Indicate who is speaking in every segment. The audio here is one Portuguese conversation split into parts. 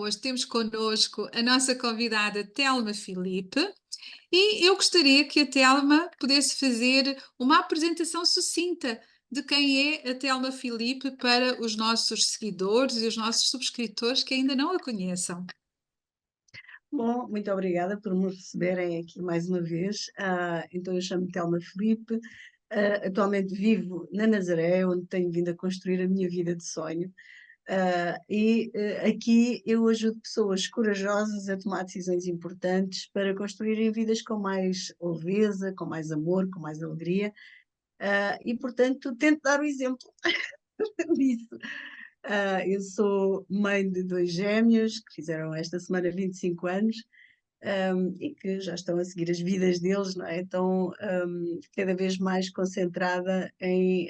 Speaker 1: hoje temos connosco a nossa convidada Telma Filipe e eu gostaria que a Telma pudesse fazer uma apresentação sucinta de quem é a Telma Filipe para os nossos seguidores e os nossos subscritores que ainda não a conheçam.
Speaker 2: Bom, muito obrigada por me receberem aqui mais uma vez. Então, eu chamo-me Telma Filipe, atualmente vivo na Nazaré, onde tenho vindo a construir a minha vida de sonho. Aqui eu ajudo pessoas corajosas a tomar decisões importantes para construírem vidas com mais leveza, com mais amor, com mais alegria. Portanto, tento dar o exemplo disso. Eu sou mãe de dois gêmeos que fizeram esta semana 25 anos. E que já estão a seguir as vidas deles, não é? Então, cada vez mais concentrada em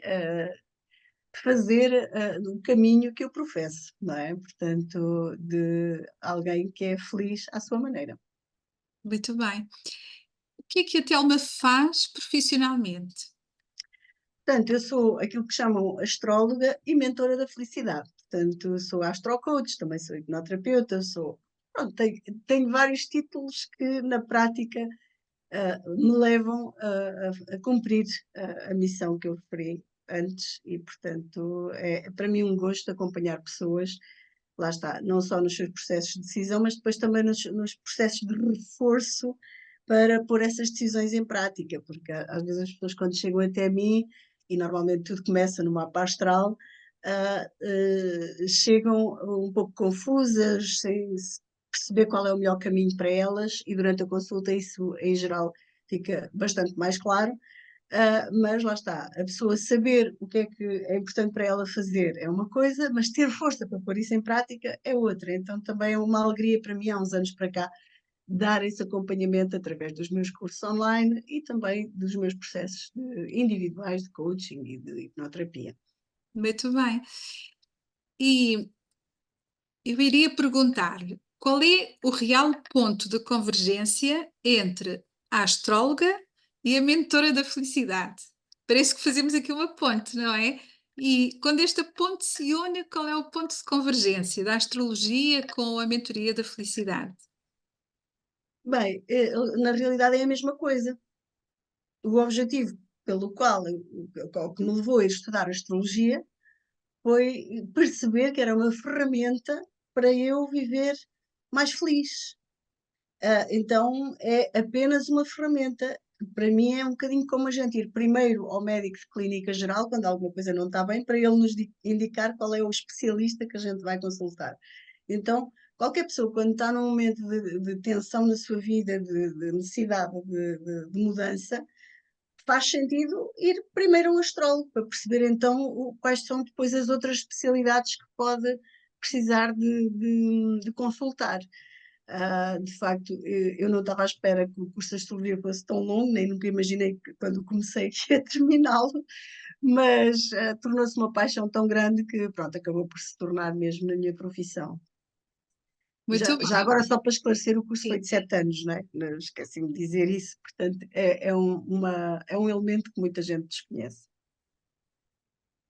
Speaker 2: fazer o caminho que eu professo, não é? Portanto, de alguém que é feliz à sua maneira.
Speaker 1: Muito bem. O que é que a Telma faz profissionalmente?
Speaker 2: Portanto, eu sou aquilo que chamam astróloga e mentora da felicidade. Portanto, eu sou astrocoach, também sou hipnoterapeuta, pronto, tenho vários títulos que na prática me levam a cumprir a missão que eu referi antes e, portanto, é para mim um gosto acompanhar pessoas, lá está, não só nos seus processos de decisão, mas depois também nos processos de reforço para pôr essas decisões em prática, porque às vezes as pessoas quando chegam até mim, e normalmente tudo começa no mapa astral, chegam um pouco confusas, sem perceber qual é o melhor caminho para elas, e durante a consulta isso em geral fica bastante mais claro. Mas lá está, a pessoa saber o que é importante para ela fazer é uma coisa, mas ter força para pôr isso em prática é outra. Então também é uma alegria para mim, há uns anos para cá, dar esse acompanhamento através dos meus cursos online e também dos meus processos individuais de coaching e de hipnoterapia.
Speaker 1: Muito bem. E eu iria perguntar-lhe qual é o real ponto de convergência entre a astróloga e a mentora da felicidade? Parece que fazemos aqui uma ponte, não é? E quando esta ponte se une, qual é o ponto de convergência da astrologia com a mentoria da felicidade?
Speaker 2: Bem, na realidade é a mesma coisa. O objetivo pelo qual o que me levou a estudar astrologia foi perceber que era uma ferramenta para eu viver mais feliz. Então é apenas uma ferramenta. Para mim é um bocadinho como a gente ir primeiro ao médico de clínica geral, quando alguma coisa não está bem, para ele nos indicar qual é o especialista que a gente vai consultar. Então, qualquer pessoa, quando está num momento de tensão na sua vida, de necessidade de mudança, faz sentido ir primeiro a um astrólogo para perceber então quais são depois as outras especialidades que pode precisar de consultar. De facto, eu não estava à espera que o curso de astrologia fosse tão longo, nem nunca imaginei que quando comecei que ia terminá-lo, mas tornou-se uma paixão tão grande que, pronto, acabou por se tornar mesmo na minha profissão.
Speaker 1: Muito
Speaker 2: Já
Speaker 1: bem,
Speaker 2: agora, só para esclarecer, o curso foi
Speaker 1: sim.
Speaker 2: de 7 anos, não é? Esqueci-me de dizer isso, portanto, é um elemento que muita gente desconhece.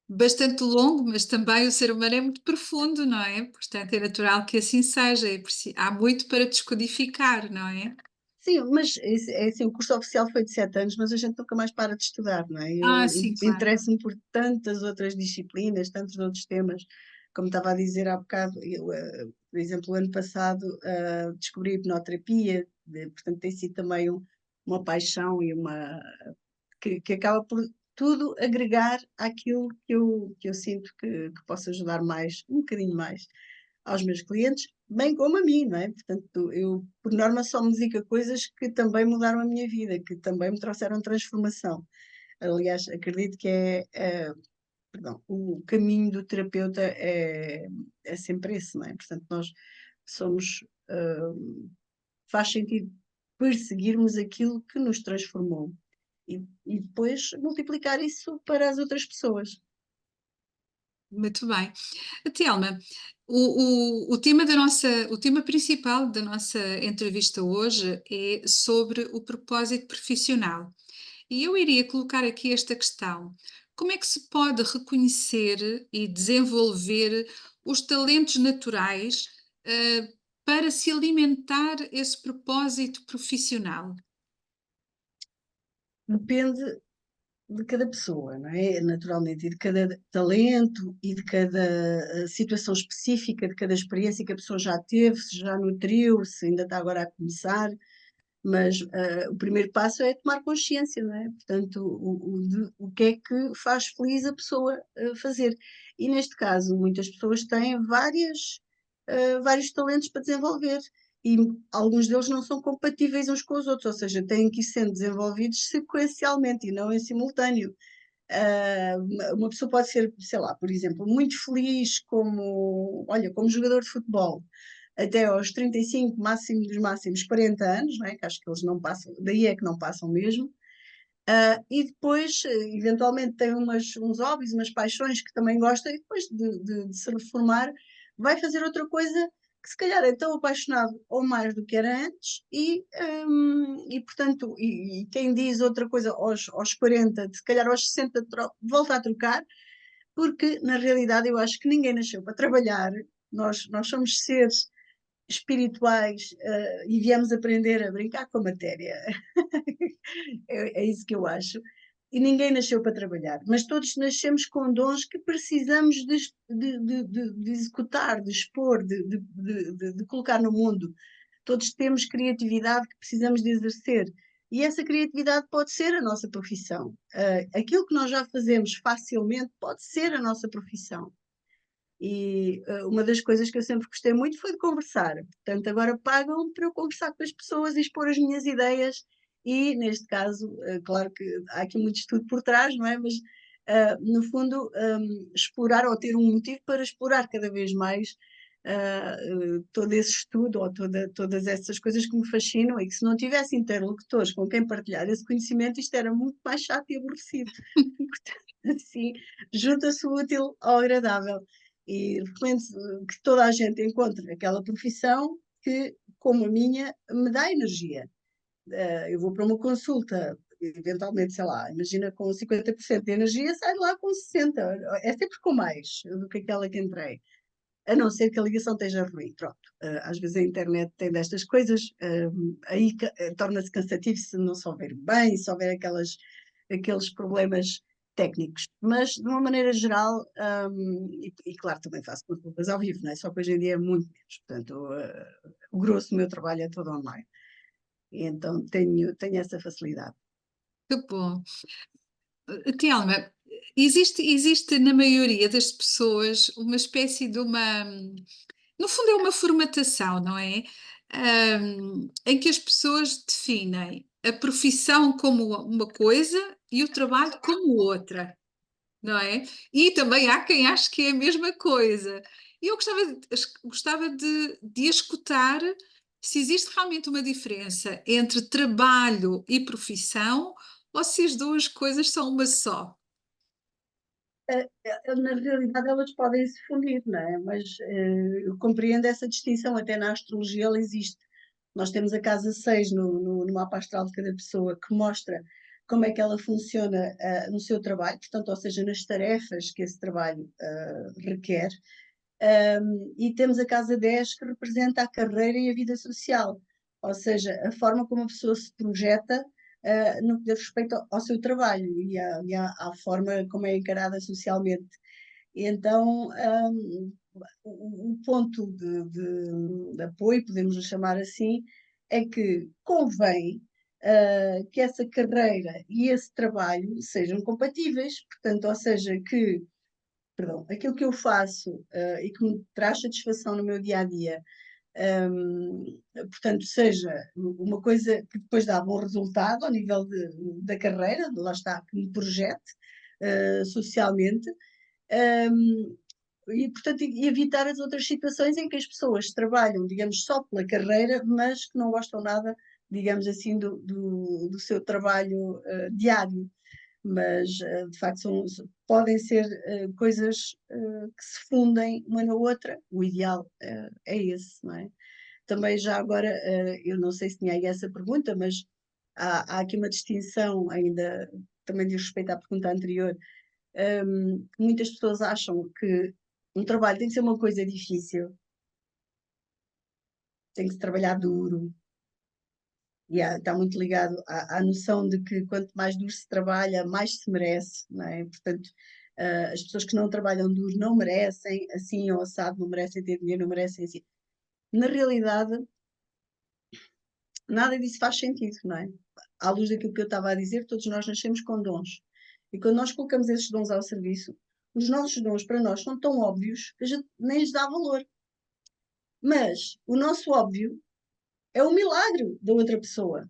Speaker 1: Bastante longo, mas também o ser humano é muito profundo, não é? Portanto, é natural que assim seja. Há muito para descodificar, não é?
Speaker 2: Sim, mas é assim, o curso oficial foi de 7 anos, mas a gente nunca mais para de estudar, não é?
Speaker 1: Ah,
Speaker 2: Eu
Speaker 1: sim, claro.
Speaker 2: interesso-me por tantas outras disciplinas, tantos outros temas, como estava a dizer há bocado, por exemplo, o ano passado descobri a hipnoterapia, portanto tem sido também uma paixão e que acaba por tudo agregar àquilo que eu sinto que posso ajudar mais, um bocadinho mais aos meus clientes, bem como a mim, não é? Portanto, eu, por norma, só me dedico a coisas que também mudaram a minha vida, que também me trouxeram transformação. Aliás, acredito que perdão, o caminho do terapeuta é sempre esse, não é? Portanto, nós somos, faz sentido perseguirmos aquilo que nos transformou e depois multiplicar isso para as outras pessoas.
Speaker 1: Muito bem. Telma, o tema principal da nossa entrevista hoje é sobre o propósito profissional. E eu iria colocar aqui esta questão: como é que se pode reconhecer e desenvolver os talentos naturais, para se alimentar esse propósito profissional?
Speaker 2: Depende de cada pessoa, não é? Naturalmente, e de cada talento e de cada situação específica, de cada experiência que a pessoa já teve, se já nutriu, se ainda está agora a começar, mas o primeiro passo é tomar consciência, não é? Portanto, o que é que faz feliz a pessoa fazer. E neste caso, muitas pessoas têm vários talentos para desenvolver. E alguns deles não são compatíveis uns com os outros, ou seja, têm que ir sendo desenvolvidos sequencialmente e não em simultâneo. Uma pessoa pode ser, sei lá, por exemplo, muito feliz olha, como jogador de futebol, até aos 35, máximo dos máximos 40 anos, não é? Que acho que eles não passam, daí é que não passam mesmo. E depois, eventualmente, tem uns hobbies, umas paixões que também gosta, e depois de se reformar, vai fazer outra coisa que se calhar é tão apaixonado ou mais do que era antes, e portanto, e quem diz outra coisa aos 40, se calhar aos 60, volta a trocar, porque na realidade eu acho que ninguém nasceu para trabalhar, nós somos seres espirituais, e viemos aprender a brincar com a matéria. É isso que eu acho. E ninguém nasceu para trabalhar, mas todos nascemos com dons que precisamos de executar, de expor, de colocar no mundo. Todos temos criatividade que precisamos de exercer. E essa criatividade pode ser a nossa profissão. Aquilo que nós já fazemos facilmente pode ser a nossa profissão. E uma das coisas que eu sempre gostei muito foi de conversar. Portanto, agora pagam para eu conversar com as pessoas e expor as minhas ideias. E, neste caso, claro que há aqui muito estudo por trás, não é? Mas, no fundo, explorar ou ter um motivo para explorar cada vez mais todo esse estudo ou todas essas coisas que me fascinam e que, se não tivesse interlocutores com quem partilhar esse conhecimento, isto era muito mais chato e aborrecido. Portanto, assim, junta-se o útil ao agradável. E recomendo que toda a gente encontre aquela profissão que, como a minha, me dá energia. Eu vou para uma consulta, eventualmente, sei lá, imagina com 50% de energia, saio lá com 60%. É sempre com mais do que aquela que entrei. A não ser que a ligação esteja ruim. Pronto. Às vezes a internet tem destas coisas, aí torna-se cansativo se não souber bem, se houver aqueles problemas técnicos. Mas, de uma maneira geral, e claro, também faço consultas ao vivo, não é? Só que hoje em dia é muito menos. Portanto, o grosso do meu trabalho é todo online. E então tenho essa facilidade.
Speaker 1: Que bom. Telma, existe na maioria das pessoas uma espécie de uma, no fundo é uma formatação, não é? Em que as pessoas definem a profissão como uma coisa e o trabalho como outra, não é? E também há quem ache que é a mesma coisa. E eu gostava de escutar se existe realmente uma diferença entre trabalho e profissão ou se as duas coisas são uma só.
Speaker 2: Na realidade, elas podem se fundir, não é? Mas eu compreendo essa distinção, até na astrologia ela existe. Nós temos a casa 6 no mapa astral de cada pessoa que mostra como é que ela funciona no seu trabalho, portanto, ou seja, nas tarefas que esse trabalho requer. E temos a casa 10 que representa a carreira e a vida social, ou seja, a forma como a pessoa se projeta no que diz respeito ao seu trabalho e à forma como é encarada socialmente. E então, o ponto de apoio, podemos chamar assim, é que convém que essa carreira e esse trabalho sejam compatíveis, portanto, ou seja, que perdão, aquilo que eu faço e que me traz satisfação no meu dia a dia, portanto, seja uma coisa que depois dá bom resultado ao nível da carreira, lá está, que me projete socialmente, um, e portanto evitar as outras situações em que as pessoas trabalham, digamos, só pela carreira, mas que não gostam nada, digamos assim, do seu trabalho diário, mas de facto podem ser coisas que se fundem uma na outra. O ideal é esse, não é? Também já agora, eu não sei se tinha aí essa pergunta, mas há aqui uma distinção ainda, também diz respeito à pergunta anterior, que muitas pessoas acham que um trabalho tem que ser uma coisa difícil. tem que se trabalhar duro, e está muito ligado à noção de que quanto mais duro se trabalha, mais se merece, não é? Portanto, as pessoas que não trabalham duro não merecem, assim ou assado, não merecem ter dinheiro, não merecem assim. Na realidade, nada disso faz sentido, não é? À luz daquilo que eu estava a dizer, todos nós nascemos com dons. E quando nós colocamos esses dons ao serviço, os nossos dons para nós são tão óbvios que a gente nem lhes dá valor. Mas o nosso óbvio é o milagre da outra pessoa.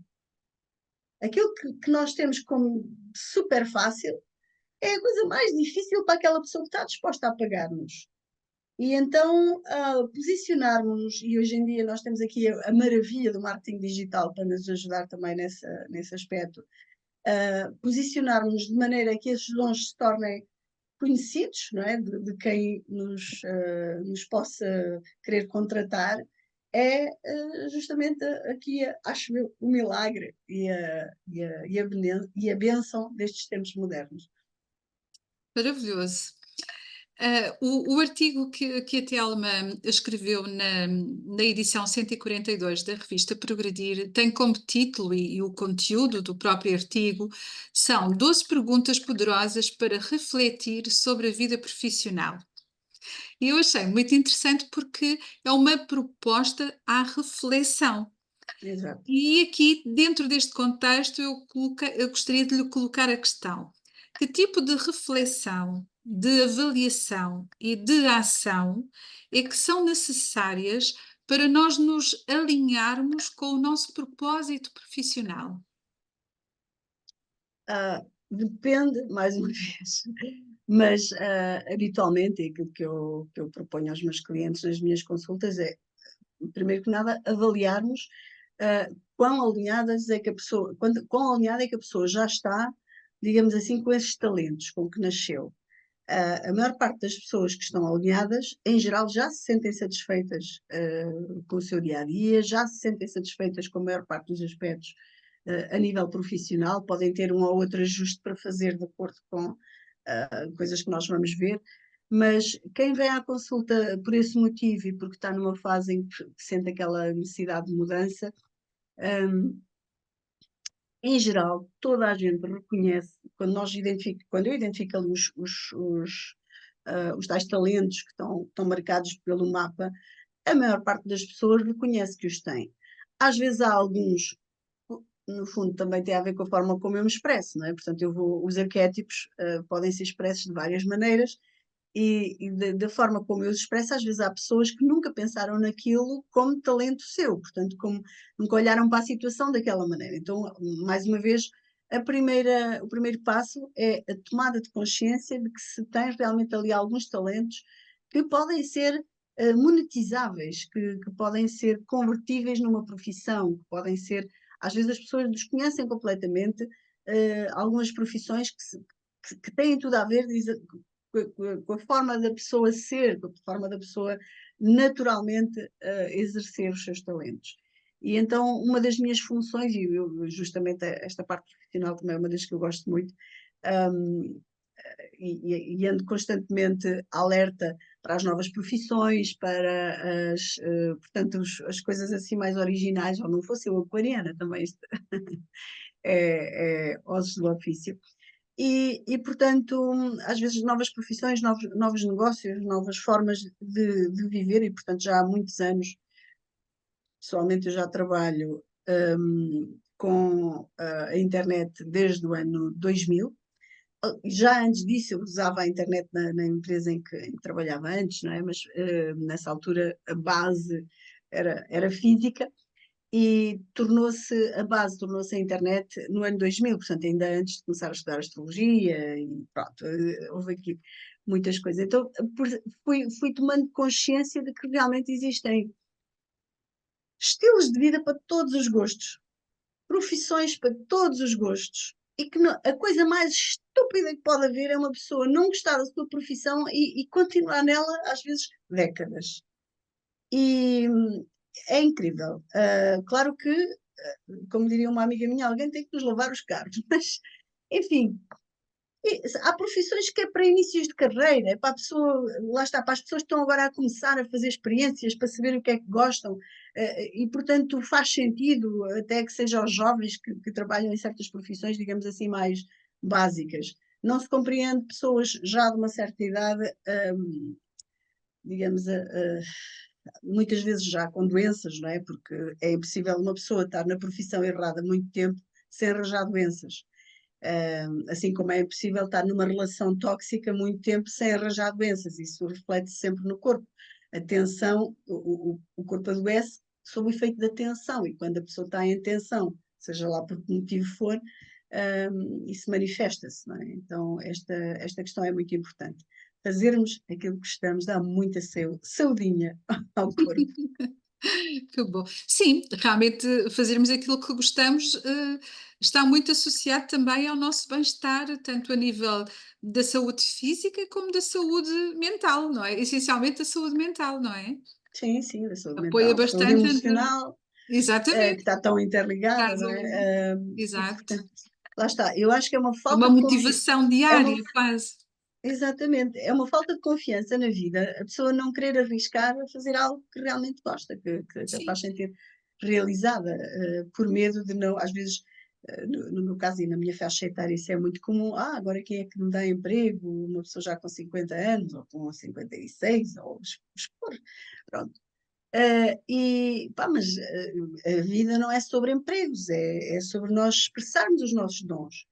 Speaker 2: Aquilo que nós temos como super fácil é a coisa mais difícil para aquela pessoa que está disposta a pagar-nos. E então, posicionarmos-nos, e hoje em dia nós temos aqui a maravilha do marketing digital para nos ajudar também nesse aspecto, posicionarmos de maneira que esses dons se tornem conhecidos, não é? De quem nos possa querer contratar, é justamente aqui, acho eu, o milagre e a bênção destes tempos modernos.
Speaker 1: Maravilhoso. O artigo que a Telma escreveu na edição 142 da revista Progredir tem como título e o conteúdo do próprio artigo são 12 perguntas poderosas para refletir sobre a vida profissional. E eu achei muito interessante porque é uma proposta à reflexão.
Speaker 2: Exato.
Speaker 1: E aqui, dentro deste contexto, eu gostaria de lhe colocar a questão: que tipo de reflexão, de avaliação e de ação é que são necessárias para nós nos alinharmos com o nosso propósito profissional?
Speaker 2: Depende, mais uma vez, mas habitualmente aquilo que eu proponho aos meus clientes nas minhas consultas é, primeiro que nada, avaliarmos quão alinhadas é que a pessoa, quão alinhada é que a pessoa já está, digamos assim, com esses talentos com que nasceu. A maior parte das pessoas que estão alinhadas, em geral, já se sentem satisfeitas com o seu dia a dia, já se sentem satisfeitas com a maior parte dos aspectos a nível profissional, podem ter um ou outro ajuste para fazer de acordo com coisas que nós vamos ver, mas quem vem à consulta por esse motivo e porque está numa fase em que sente aquela necessidade de mudança, um, em geral, toda a gente reconhece, quando eu identifico ali os tais talentos que estão marcados pelo mapa, a maior parte das pessoas reconhece que os tem. Às vezes há alguns, no fundo, também tem a ver com a forma como eu me expresso, não é? Portanto, os arquétipos podem ser expressos de várias maneiras e da forma como eu os expresso, às vezes há pessoas que nunca pensaram naquilo como talento seu, portanto, como nunca olharam para a situação daquela maneira. Então, mais uma vez, o primeiro passo é a tomada de consciência de que se tem realmente ali alguns talentos que podem ser monetizáveis, que podem ser convertíveis numa profissão, que podem ser. Às vezes as pessoas desconhecem completamente algumas profissões que têm tudo a ver, com a forma da pessoa ser, com a forma da pessoa naturalmente exercer os seus talentos. E então, uma das minhas funções, e justamente esta parte profissional também é uma das que eu gosto muito, um, e ando constantemente alerta para as novas profissões, para portanto, as coisas assim mais originais, ou não fosse eu aquariana também, isto é ossos do ofício. Portanto, às vezes novas profissões, novos negócios, novas formas de viver, e portanto já há muitos anos, pessoalmente eu já trabalho com a internet desde o ano 2000. Já antes disso eu usava a internet na empresa em que trabalhava antes, não é? Mas nessa altura a base era física e a base tornou-se a internet no ano 2000, portanto, ainda antes de começar a estudar astrologia e pronto, houve aqui muitas coisas. Então, fui tomando consciência de que realmente existem estilos de vida para todos os gostos, profissões para todos os gostos. E que a coisa mais estúpida que pode haver é uma pessoa não gostar da sua profissão e continuar nela, às vezes, décadas. E é incrível. Claro que como diria uma amiga minha, alguém tem que nos lavar os carros. Mas, enfim, Há profissões que é para inícios de carreira, é para a pessoa, lá está, para as pessoas que estão agora a começar a fazer experiências, para saber o que é que gostam, e portanto faz sentido, até que sejam os jovens que trabalham em certas profissões, digamos assim, mais básicas. Não se compreende pessoas já de uma certa idade, digamos, muitas vezes já com doenças, não é? Porque é impossível uma pessoa estar na profissão errada muito tempo sem arranjar doenças. Assim como é impossível estar numa relação tóxica muito tempo sem arranjar doenças. Isso reflete-se sempre no corpo. A tensão, o corpo adoece sob o efeito da tensão, e quando a pessoa está em tensão, seja lá por que motivo for, isso manifesta-se, não é? Então, esta questão é muito importante. Fazermos aquilo que gostamos dá muita saudinha ao corpo.
Speaker 1: Que bom. Sim, realmente fazermos aquilo que gostamos, está muito associado também ao nosso bem-estar, tanto a nível da saúde física como da saúde mental, não é? Essencialmente a saúde mental, não é?
Speaker 2: Sim, sim, da saúde
Speaker 1: Apoia
Speaker 2: mental, saúde
Speaker 1: bastante
Speaker 2: emocional, que
Speaker 1: exatamente,
Speaker 2: está tão interligada,
Speaker 1: traz
Speaker 2: não
Speaker 1: ali,
Speaker 2: é? E
Speaker 1: exato.
Speaker 2: portanto, lá está. Eu acho que é uma
Speaker 1: É
Speaker 2: falta
Speaker 1: uma
Speaker 2: de confiança.
Speaker 1: motivação
Speaker 2: É uma,
Speaker 1: diária, quase.
Speaker 2: exatamente, é uma falta de confiança na vida, a pessoa não querer arriscar a fazer algo que realmente gosta, que a
Speaker 1: Sim,
Speaker 2: faz sentir realizada, por medo de não, às vezes, no meu caso e na minha faixa etária, isso é muito comum. Agora quem é que me dá emprego? Uma pessoa já com 50 anos, ou com 56, ou expor. Pronto. Mas a vida não é sobre empregos, é sobre nós expressarmos os nossos dons.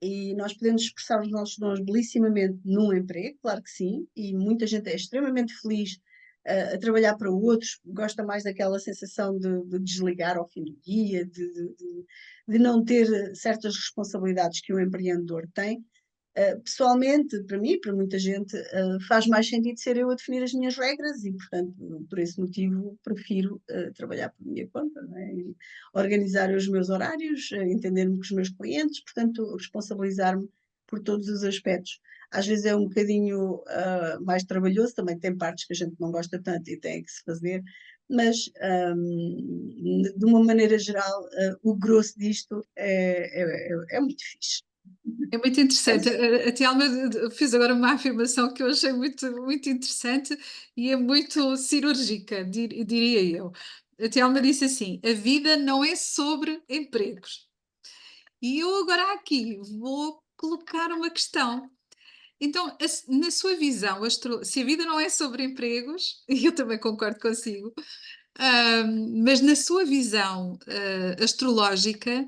Speaker 2: E nós podemos expressar os nossos dons belissimamente num emprego, claro que sim, e muita gente é extremamente feliz a trabalhar para outros, gosta mais daquela sensação de desligar ao fim do dia, de não ter certas responsabilidades que um empreendedor tem. Pessoalmente, para mim, para muita gente, faz mais sentido ser eu a definir as minhas regras e, portanto, por esse motivo, prefiro trabalhar por minha conta, não é? E organizar os meus horários, entender-me com os meus clientes, portanto, responsabilizar-me por todos os aspectos. Às vezes é um bocadinho mais trabalhoso, também tem partes que a gente não gosta tanto e tem que se fazer, mas, de uma maneira geral, o grosso disto é muito fixe.
Speaker 1: é muito
Speaker 2: É
Speaker 1: interessante. A Telma fez agora uma afirmação que eu achei muito, muito interessante e é muito cirúrgica, diria eu. A Telma disse assim: a vida não é sobre empregos. E eu agora aqui vou colocar uma questão. Então, na sua visão, se a vida não é sobre empregos, e eu também concordo consigo, mas na sua visão, astrológica,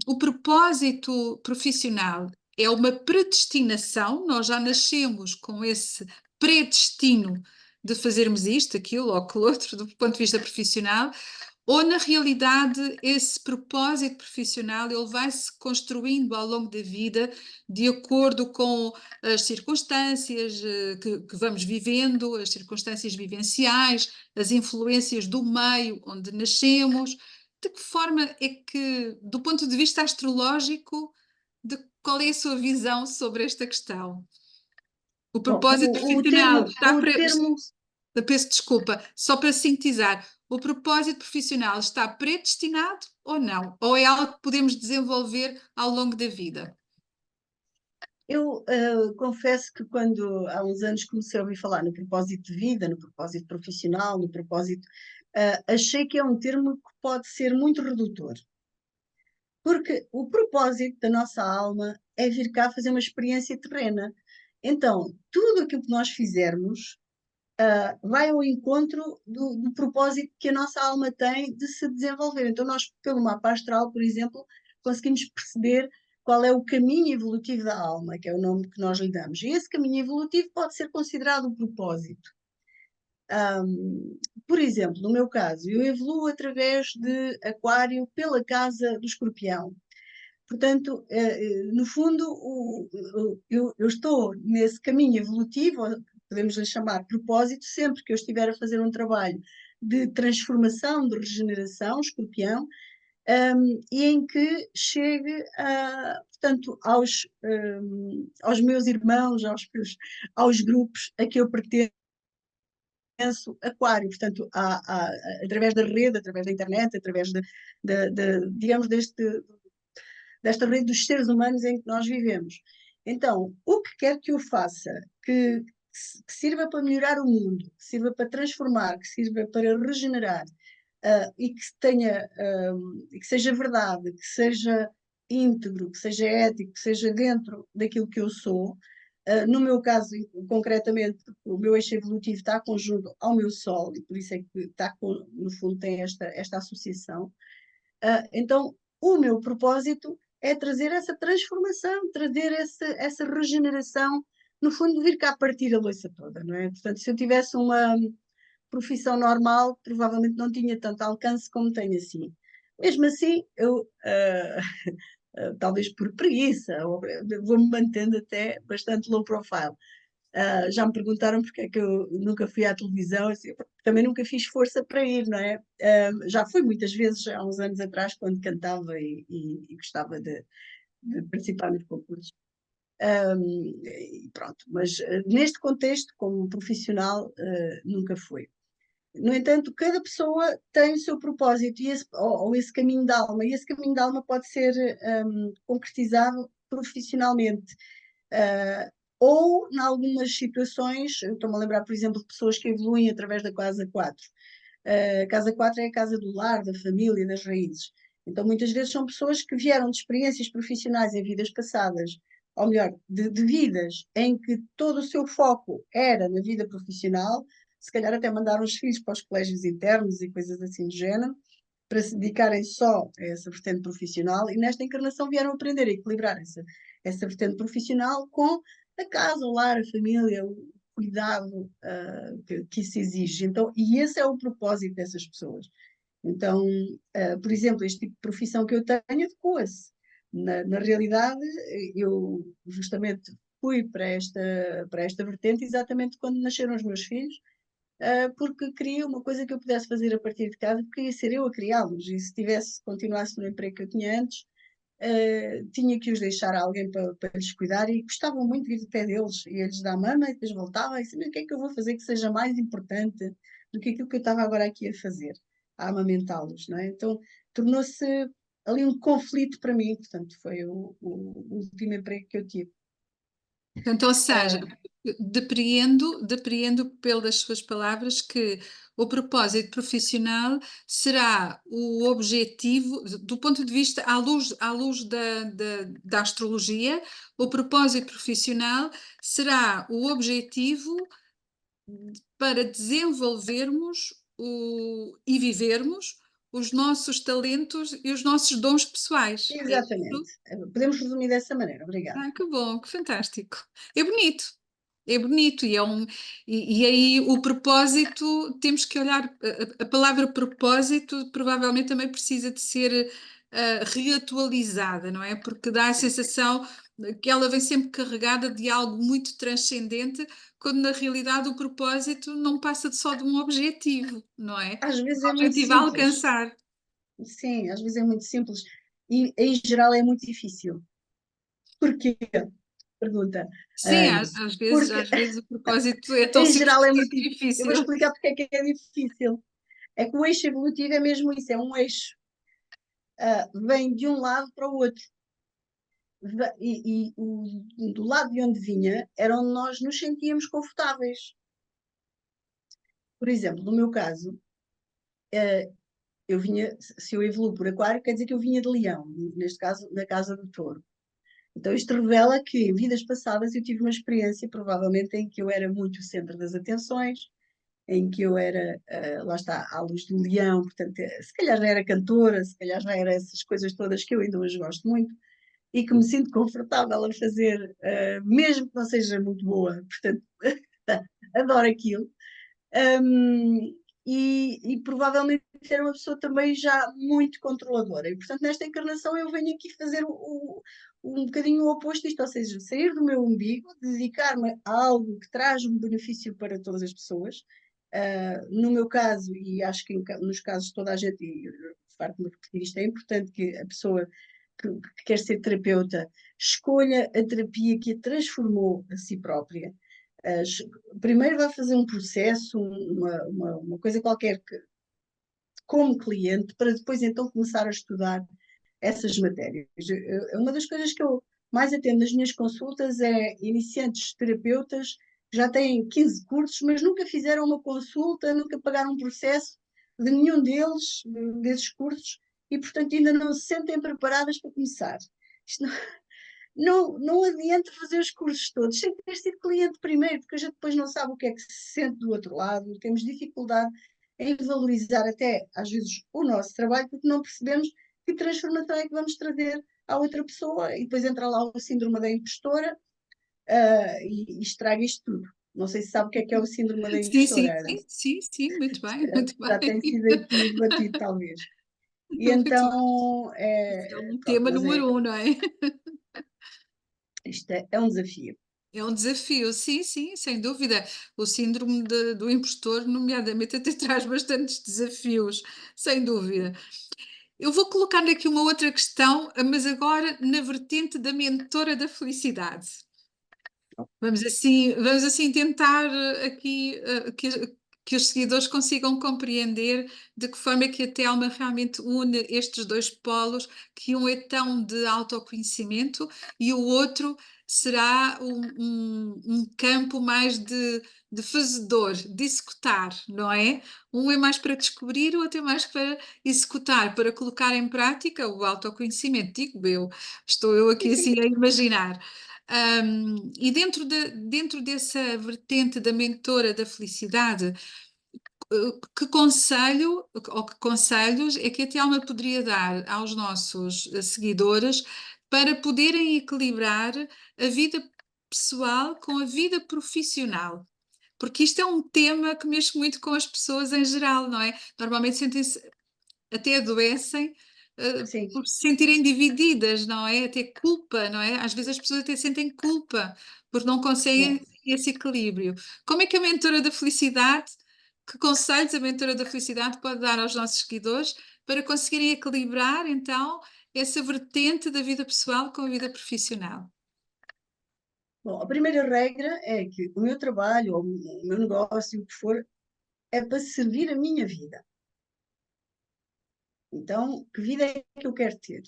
Speaker 1: o propósito profissional é uma predestinação, nós já nascemos com esse predestino de fazermos isto, aquilo ou aquilo outro, do ponto de vista profissional, ou na realidade esse propósito profissional ele vai se construindo ao longo da vida de acordo com as circunstâncias que vamos vivendo, as circunstâncias vivenciais, as influências do meio onde nascemos. De que forma é que, do ponto de vista astrológico, qual é a sua visão sobre esta questão? O
Speaker 2: Bom,
Speaker 1: propósito profissional está
Speaker 2: o termo,
Speaker 1: peço desculpa, só para sintetizar, o propósito profissional está predestinado ou não? Ou é algo que podemos desenvolver ao longo da vida?
Speaker 2: eu confesso que quando há uns anos comecei a ouvir falar no propósito de vida, no propósito profissional, no propósito, achei que é um termo que pode ser muito redutor, porque o propósito da nossa alma é vir cá fazer uma experiência terrena. Então, tudo aquilo que nós fizermos vai ao encontro do propósito que a nossa alma tem de se desenvolver. Então, nós, pelo mapa astral, por exemplo, conseguimos perceber qual é o caminho evolutivo da alma, que é o nome que nós lhe damos. E esse caminho evolutivo pode ser considerado o propósito. Por exemplo, no meu caso, eu evoluo através de Aquário pela casa do Escorpião. Portanto, no fundo, eu estou nesse caminho evolutivo, podemos lhe chamar propósito, sempre que eu estiver a fazer um trabalho de transformação, de regeneração, escorpião, e em que chegue portanto, aos meus irmãos, aos grupos a que eu pertenço, aquário, portanto, através da rede, através da internet, através digamos, deste desta rede dos seres humanos em que nós vivemos. Então, o que quer que eu faça, que sirva para melhorar o mundo, que sirva para transformar, que sirva para regenerar, e que tenha, que seja verdade, que seja íntegro, que seja ético, que seja dentro daquilo que eu sou. No meu caso, concretamente, o meu eixo evolutivo está conjunto ao meu Sol, e por isso é que está, no fundo, tem esta associação. Então, o meu propósito é trazer essa transformação, trazer essa regeneração, no fundo, vir cá partir a louça toda, não é? Portanto, se eu tivesse uma profissão normal, provavelmente não tinha tanto alcance como tenho assim. Mesmo assim, eu, talvez por preguiça, vou-me mantendo até bastante low profile. Já me perguntaram porque é que eu nunca fui à televisão, assim, também nunca fiz força para ir, não é? Já fui muitas vezes, há uns anos atrás, quando cantava e gostava de participar nos concursos. E pronto, mas neste contexto, como profissional, nunca fui. No entanto, cada pessoa tem o seu propósito ou esse caminho da alma, e esse caminho da alma pode ser concretizado profissionalmente. Uh, ou, em algumas situações, estou-me a lembrar, por exemplo, de pessoas que evoluem através da Casa 4. A Casa 4 é a casa do lar, da família, das raízes. Então, muitas vezes são pessoas que vieram de experiências profissionais em vidas passadas, ou melhor, de vidas em que todo o seu foco era na vida profissional, se calhar até mandaram os filhos para os colégios internos e coisas assim do género, para se dedicarem só a essa vertente profissional, e nesta encarnação vieram aprender a equilibrar essa vertente profissional com a casa, o lar, a família, o cuidado que isso exige. Então, e esse é o propósito dessas pessoas. Então, por exemplo, este tipo de profissão que eu tenho adequa-se. Na realidade, eu justamente fui para esta vertente exatamente quando nasceram os meus filhos, porque queria uma coisa que eu pudesse fazer a partir de casa, porque queria ser eu a criá-los. E se continuasse no emprego que eu tinha antes, tinha que os deixar a alguém para lhes cuidar, e gostavam muito de ir até deles, e eles dar mama e depois voltava e disse, mas o que é que eu vou fazer que seja mais importante do que aquilo que eu estava agora aqui a fazer, a amamentá-los, não é? Então tornou-se ali um conflito para mim, portanto foi o último emprego que eu tive.
Speaker 1: Portanto, ou seja, depreendo pelas suas palavras que o propósito profissional será o objetivo, do ponto de vista, à luz da astrologia, o propósito profissional será o objetivo para desenvolvermos e vivermos os nossos talentos e os nossos dons pessoais. É
Speaker 2: Exatamente.
Speaker 1: isso?
Speaker 2: Podemos resumir dessa maneira. Obrigada.
Speaker 1: Que bom, que fantástico. É bonito. É bonito e aí o propósito, temos que olhar, a palavra propósito provavelmente também precisa de ser reatualizada, não é? Porque dá a sensação que ela vem sempre carregada de algo muito transcendente, quando na realidade o propósito não passa só de um objetivo, não é?
Speaker 2: Às vezes
Speaker 1: Um
Speaker 2: é muito
Speaker 1: objetivo a
Speaker 2: simples.
Speaker 1: alcançar.
Speaker 2: Sim, às vezes é muito simples e em geral é muito difícil. Porquê? Pergunta
Speaker 1: Sim,
Speaker 2: antes.
Speaker 1: às vezes,
Speaker 2: Porque
Speaker 1: às vezes o propósito é tão
Speaker 2: em
Speaker 1: simples
Speaker 2: geral é
Speaker 1: que é
Speaker 2: muito difícil. Eu vou
Speaker 1: difícil.
Speaker 2: explicar porque é difícil. É que o eixo evolutivo é mesmo isso, é um eixo. Vem de um lado para o outro. Do lado de onde vinha era onde nós nos sentíamos confortáveis. Por exemplo, no meu caso, eu vinha, se eu evoluo por aquário, quer dizer que eu vinha de leão, neste caso, na casa do touro. Então, isto revela que em vidas passadas eu tive uma experiência, provavelmente, em que eu era muito o centro das atenções, em que eu era, lá está, à luz do leão, portanto, se calhar já era cantora, se calhar já era essas coisas todas que eu ainda hoje gosto muito e que me sinto confortável a fazer, mesmo que não seja muito boa, portanto, adoro aquilo. Um, e provavelmente era uma pessoa também já muito controladora. E, portanto, nesta encarnação eu venho aqui fazer um bocadinho o oposto disto, ou seja, sair do meu umbigo, dedicar-me a algo que traz um benefício para todas as pessoas. No meu caso, e acho que nos casos de toda a gente, e farto-me de repetir isto, é importante que a pessoa que quer ser terapeuta escolha a terapia que a transformou a si própria. Primeiro vai fazer um processo, uma coisa qualquer como cliente, para depois então começar a estudar essas matérias. Uma das coisas que eu mais atendo nas minhas consultas é iniciantes terapeutas que já têm 15 cursos, mas nunca fizeram uma consulta, nunca pagaram um processo de nenhum desses cursos, e, portanto, ainda não se sentem preparadas para começar. Isto não adianta fazer os cursos todos sem ter sido cliente primeiro, porque a gente depois não sabe o que é que se sente do outro lado, temos dificuldade em valorizar até, às vezes, o nosso trabalho, porque não percebemos que transformação é que vamos trazer à outra pessoa, e depois entra lá o síndrome da impostora, e estraga isto tudo. Não sei se sabe o que é o síndrome da
Speaker 1: Sim, sim,
Speaker 2: impostora, Ana.
Speaker 1: sim, sim, sim, muito bem, muito
Speaker 2: Já
Speaker 1: bem.
Speaker 2: tem sido aqui debatido, talvez. E
Speaker 1: Muito bem.
Speaker 2: então,
Speaker 1: Isso é um
Speaker 2: pronto,
Speaker 1: tema
Speaker 2: mas
Speaker 1: número um, não é?
Speaker 2: isto é um desafio.
Speaker 1: É um desafio, sim, sim, sem dúvida. O síndrome do impostor, nomeadamente, até traz bastantes desafios, sem dúvida. Eu vou colocar aqui uma outra questão, mas agora na vertente da mentora da felicidade. Vamos assim tentar aqui que os seguidores consigam compreender de que forma é que a Telma realmente une estes dois polos, que um é tão de autoconhecimento e o outro será um campo mais de fazedor, de executar, não é? Um é mais para descobrir, o outro é mais para executar, para colocar em prática o autoconhecimento. Digo eu, estou eu
Speaker 2: Sim,
Speaker 1: aqui
Speaker 2: sim.
Speaker 1: assim a imaginar. E dentro dessa vertente da mentora da felicidade, que conselho ou que conselhos é que a Telma poderia dar aos nossos seguidores para poderem equilibrar a vida pessoal com a vida profissional? Porque isto é um tema que mexe muito com as pessoas em geral, não é? Normalmente sentem-se até adoecem
Speaker 2: Sim,
Speaker 1: por se sentirem divididas, não é? Até culpa, não é? Às vezes as pessoas até sentem culpa porque não conseguem
Speaker 2: sim.
Speaker 1: esse equilíbrio. Como é que a mentora da felicidade, que conselhos a mentora da felicidade pode dar aos nossos seguidores para conseguirem equilibrar então essa vertente da vida pessoal com a vida profissional?
Speaker 2: Bom, a primeira regra é que o meu trabalho, ou o meu negócio, o que for, é para servir a minha vida. Então, que vida é que eu quero ter?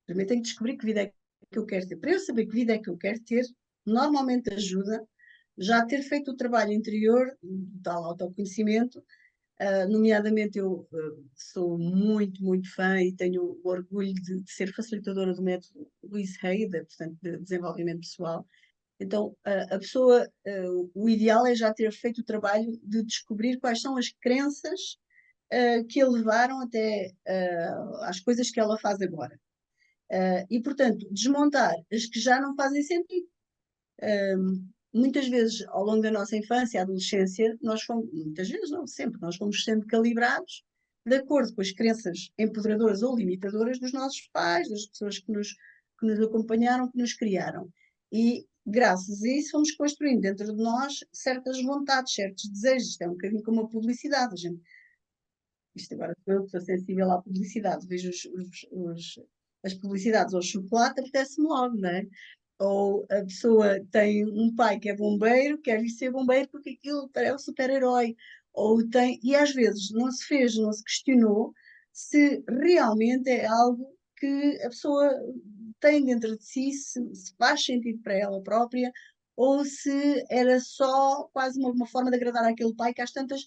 Speaker 2: Primeiro tenho que descobrir que vida é que eu quero ter. Para eu saber que vida é que eu quero ter, normalmente ajuda já ter feito o trabalho interior, do tal autoconhecimento. Nomeadamente, eu sou muito fã e tenho o orgulho de ser facilitadora do método Luís Hay, portanto, de desenvolvimento pessoal. Então, a pessoa, o ideal é já ter feito o trabalho de descobrir quais são as crenças que a levaram até às coisas que ela faz agora. E, portanto, desmontar as que já não fazem sentido. Muitas vezes, ao longo da nossa infância e adolescência, nós fomos, muitas vezes não, sempre, nós fomos sendo calibrados de acordo com as crenças empoderadoras ou limitadoras dos nossos pais, das pessoas que nos acompanharam, que nos criaram. E, graças a isso, fomos construindo dentro de nós certas vontades, certos desejos. Isto é um bocadinho como a publicidade. A gente, isto agora eu que sou sensível à publicidade, vejo as publicidades ao chocolate, apetece-me logo, não é? Ou a pessoa tem um pai que é bombeiro, quer ir ser bombeiro porque aquilo é um super-herói. Ou tem, e às vezes não se fez, não se questionou se realmente é algo que a pessoa tem dentro de si, se faz sentido para ela própria, ou se era só quase uma forma de agradar àquele pai que às tantas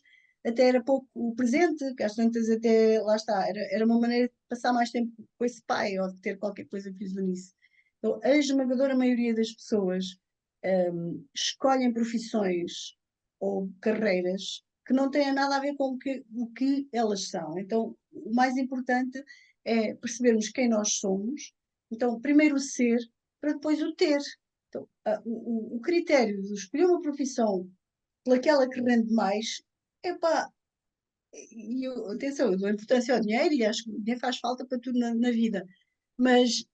Speaker 2: até era pouco presente, que às tantas até, lá está, era uma maneira de passar mais tempo com esse pai, ou de ter qualquer coisa que os unisse. Então, a esmagadora maioria das pessoas escolhem profissões ou carreiras que não têm nada a ver com o que elas são. Então, o mais importante é percebermos quem nós somos. Então, primeiro o ser, para depois o ter. Então, o critério de escolher uma profissão pelaquela que rende mais, epá, atenção, eu dou importância ao dinheiro e acho que o dinheiro faz falta para tudo na vida. Mas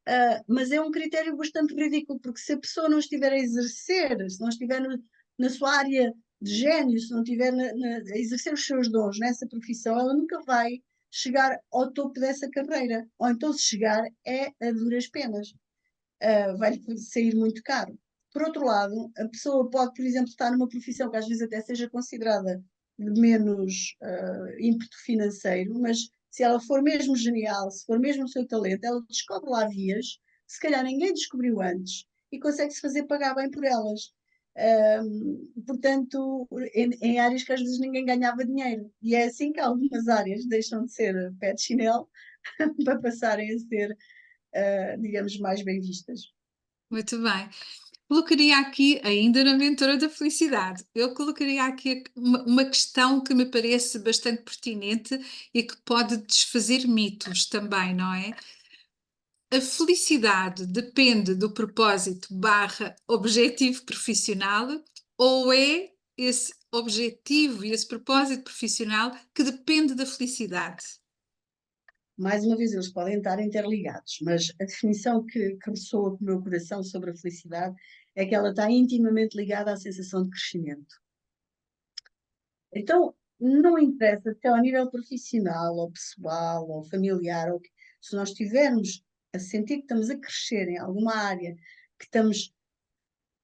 Speaker 2: é um critério bastante ridículo, porque se a pessoa não estiver a exercer, se não estiver na sua área de gênio, se não estiver a exercer os seus dons nessa profissão, ela nunca vai chegar ao topo dessa carreira. Ou então, se chegar, é a duras penas. Vai-lhe sair muito caro. Por outro lado, a pessoa pode, por exemplo, estar numa profissão que às vezes até seja considerada de menos ímpeto financeiro, mas se ela for mesmo genial, se for mesmo o seu talento, ela descobre lá vias, se calhar ninguém descobriu antes, e consegue-se fazer pagar bem por elas. Portanto, em áreas que às vezes ninguém ganhava dinheiro. E é assim que algumas áreas deixam de ser pé de chinelo para passarem a ser, digamos, mais bem vistas.
Speaker 1: Muito bem. Colocaria aqui, ainda na mentora da felicidade, eu colocaria aqui uma questão que me parece bastante pertinente e que pode desfazer mitos também, não é? A felicidade depende do propósito barra objetivo profissional ou é esse objetivo e esse propósito profissional que depende da felicidade?
Speaker 2: Mais uma vez, eles podem estar interligados, mas a definição que ressoa com o meu coração sobre a felicidade é que ela está intimamente ligada à sensação de crescimento. Então, não interessa se é ao nível profissional, ou pessoal, ou familiar, se nós estivermos a sentir que estamos a crescer em alguma área, que estamos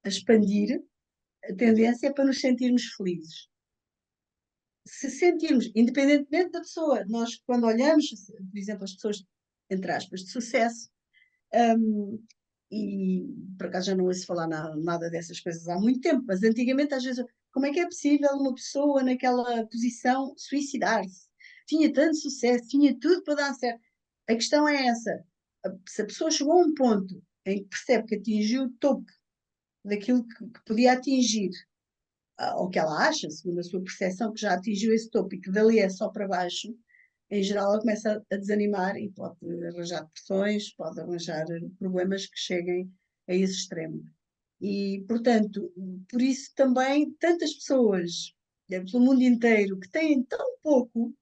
Speaker 2: a expandir, a tendência é para nos sentirmos felizes. Se sentirmos, independentemente da pessoa, nós quando olhamos, por exemplo, as pessoas, entre aspas, de sucesso, um, e por acaso já não ouço falar nada dessas coisas há muito tempo, mas antigamente às vezes, como é que é possível uma pessoa naquela posição suicidar-se? Tinha tanto sucesso, tinha tudo para dar certo. A questão é essa, se a pessoa chegou a um ponto em que percebe que atingiu o topo daquilo que podia atingir, ou que ela acha, segundo a sua percepção, que já atingiu esse topo e que dali é só para baixo, em geral ela começa a desanimar e pode arranjar depressões, pode arranjar problemas que cheguem a esse extremo. E, portanto, por isso também tantas pessoas pelo mundo inteiro que têm tão pouco,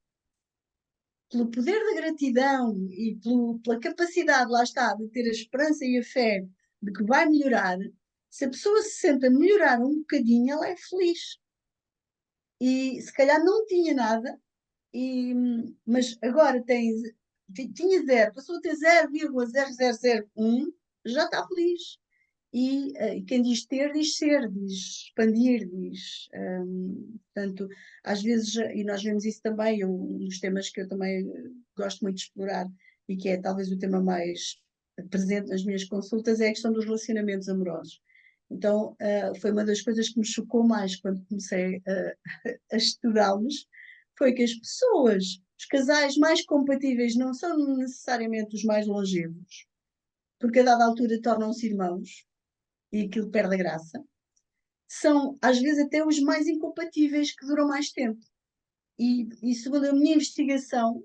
Speaker 2: pelo poder da gratidão e pela capacidade, lá está, de ter a esperança e a fé de que vai melhorar, se a pessoa se sente a melhorar um bocadinho, ela é feliz. E se calhar não tinha nada, mas agora tinha zero, passou a ter 0,0001, já está feliz. E quem diz ter, diz ser, diz expandir, diz. Portanto, às vezes, e nós vemos isso também, um dos temas que eu também gosto muito de explorar e que é talvez o tema mais presente nas minhas consultas, é a questão dos relacionamentos amorosos. Então, foi uma das coisas que me chocou mais quando comecei a estudá-los, foi que as pessoas, os casais mais compatíveis não são necessariamente os mais longevos, porque a dada altura tornam-se irmãos e aquilo perde a graça, são às vezes até os mais incompatíveis que duram mais tempo. E segundo a minha investigação,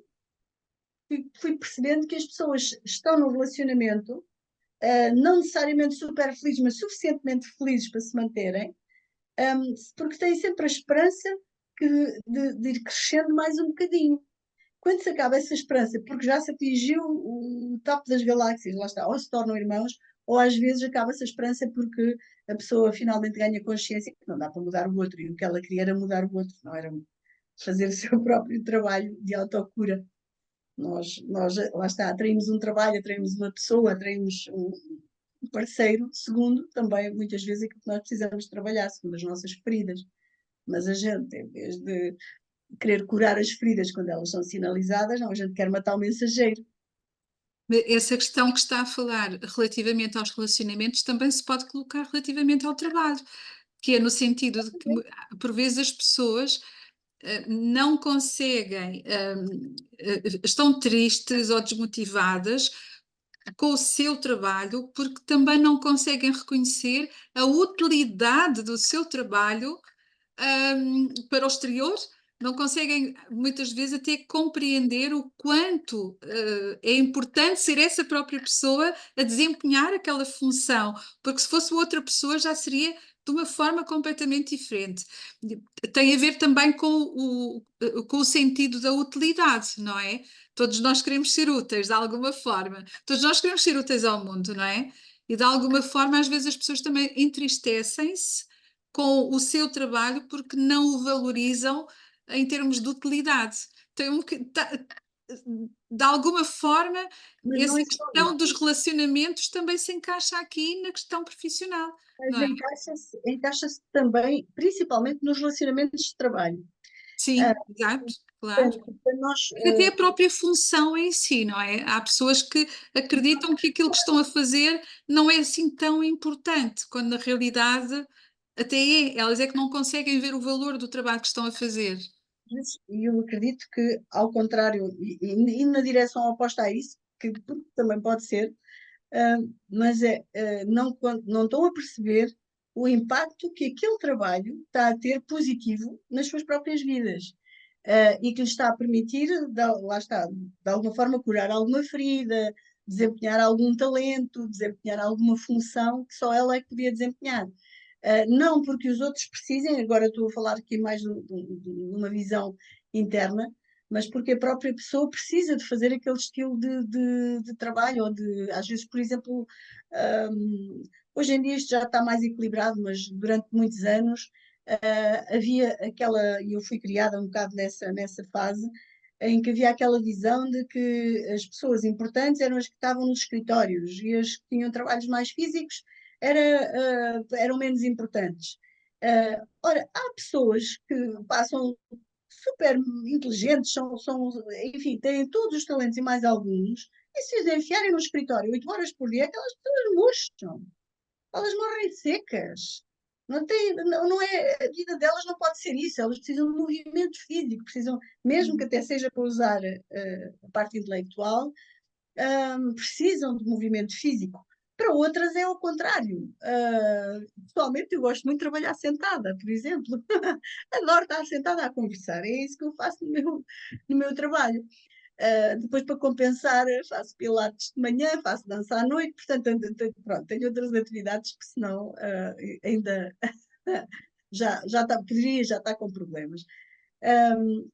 Speaker 2: fui percebendo que as pessoas estão no relacionamento, não necessariamente super felizes, mas suficientemente felizes para se manterem, porque têm sempre a esperança de ir crescendo mais um bocadinho. Quando se acaba essa esperança, porque já se atingiu o topo das galáxias, lá está, ou se tornam irmãos, ou às vezes acaba-se a esperança porque a pessoa finalmente ganha consciência que não dá para mudar o outro, e o que ela queria era mudar o outro, não era fazer o seu próprio trabalho de autocura. Nós lá está, atraímos um trabalho, atraímos uma pessoa, atraímos um parceiro, segundo também muitas vezes aquilo que nós precisamos trabalhar, segundo as nossas feridas. Mas a gente, em vez de querer curar as feridas quando elas são sinalizadas, não, a gente quer matar o mensageiro.
Speaker 1: Essa questão que está a falar relativamente aos relacionamentos também se pode colocar relativamente ao trabalho, que é no sentido de que, por vezes, as pessoas não conseguem, estão tristes ou desmotivadas com o seu trabalho porque também não conseguem reconhecer a utilidade do seu trabalho para o exterior, não conseguem muitas vezes até compreender o quanto é importante ser essa própria pessoa a desempenhar aquela função, porque se fosse outra pessoa já seria de uma forma completamente diferente. Tem a ver também com o sentido da utilidade, não é? Todos nós queremos ser úteis de alguma forma, todos nós queremos ser úteis ao mundo, não é? E de alguma forma, às vezes, as pessoas também entristecem-se com o seu trabalho porque não o valorizam em termos de utilidade. Tem de alguma forma,
Speaker 2: Mas não
Speaker 1: essa
Speaker 2: é só
Speaker 1: questão
Speaker 2: isso.
Speaker 1: dos relacionamentos também se encaixa aqui na questão profissional,
Speaker 2: Mas
Speaker 1: não é?
Speaker 2: encaixa-se também, principalmente nos relacionamentos de trabalho.
Speaker 1: Sim, exato. claro.
Speaker 2: Portanto, para nós,
Speaker 1: Até a própria função em si, não é? Há pessoas que acreditam que aquilo que estão a fazer não é assim tão importante, quando na realidade até é, elas é que não conseguem ver o valor do trabalho que estão a fazer.
Speaker 2: e eu acredito que, ao contrário, e na direção oposta a isso, que também pode ser, ah, mas não, não estão a perceber o impacto que aquele trabalho está a ter positivo nas suas próprias vidas. E que lhes está a permitir, lá está, de alguma forma curar alguma ferida, desempenhar algum talento, desempenhar alguma função que só ela é que podia desempenhar. Não porque os outros precisem, agora estou a falar aqui mais de uma visão interna, mas porque a própria pessoa precisa de fazer aquele estilo de trabalho, ou de, às vezes, por exemplo, hoje em dia isto já está mais equilibrado, mas durante muitos anos havia aquela, e eu fui criada um bocado nessa fase, em que havia aquela visão de que as pessoas importantes eram as que estavam nos escritórios e as que tinham trabalhos mais físicos eram menos importantes. Ora, há pessoas que passam super inteligentes, enfim, têm todos os talentos e mais alguns, e se os enfiarem no escritório 8 horas por dia, aquelas pessoas murcham, elas morrem secas. Não é, a vida delas não pode ser isso, elas precisam de movimento físico, precisam, mesmo que até seja para usar a parte intelectual, precisam de movimento físico. Para outras é ao contrário. Pessoalmente, eu gosto muito de trabalhar sentada, por exemplo. Adoro estar sentada a conversar. É isso que eu faço no meu trabalho. Depois, para compensar, faço pilates de manhã, faço dança à noite. Portanto, pronto, tenho outras atividades que, senão, ainda poderia já estar com problemas.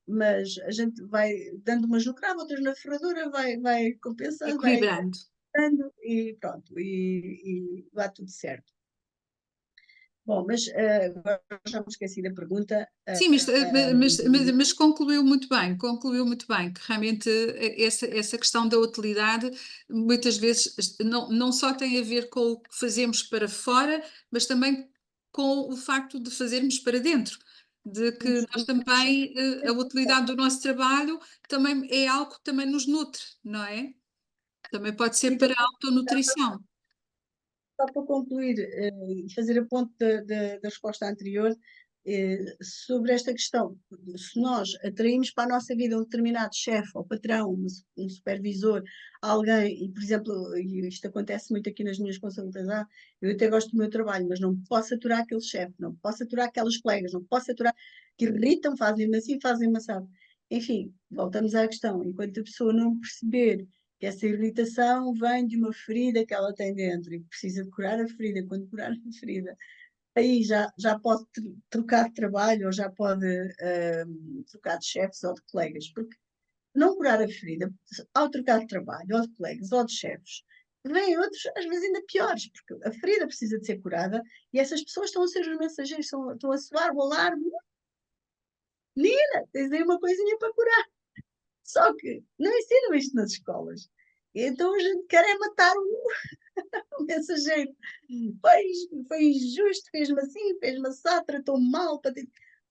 Speaker 2: Mas a gente vai dando umas no cravo, outras na ferradura, vai compensando, vai
Speaker 1: Equilibrando.
Speaker 2: dando e pronto, e vai tudo certo. Bom, mas agora já me esqueci da pergunta.
Speaker 1: Sim, mas concluiu muito bem, que realmente essa questão da utilidade muitas vezes não só tem a ver com o que fazemos para fora, mas também com o facto de fazermos para dentro, de que nós também, a utilidade do nosso trabalho também é algo que também nos nutre, não é? Também pode ser
Speaker 2: Então,
Speaker 1: para a autonutrição.
Speaker 2: só para concluir e fazer a ponto da resposta anterior, sobre esta questão, se nós atraímos para a nossa vida um determinado chefe ou patrão, um supervisor, alguém, e por exemplo, e isto acontece muito aqui nas minhas consultas, eu até gosto do meu trabalho, mas não posso aturar aquele chefe, não posso aturar aquelas colegas, não posso aturar, que irritam, fazem-me assim, fazem-me assado. Enfim, voltamos à questão, enquanto a pessoa não perceber que essa irritação vem de uma ferida que ela tem dentro e que precisa de curar a ferida. Quando curar a ferida, aí já pode trocar de trabalho ou já pode trocar de chefes ou de colegas, porque não curar a ferida, ao trocar de trabalho ou de colegas ou de chefes, vêm outros, às vezes ainda piores, porque a ferida precisa de ser curada e essas pessoas estão a ser os mensageiros, estão a soar o alarme. Nina, tens aí uma coisinha para curar. Só que não ensinam isto nas escolas. Então a gente quer é matar o mensageiro. Foi injusto, fez-me assim, fez-me assado, tratou-me mal.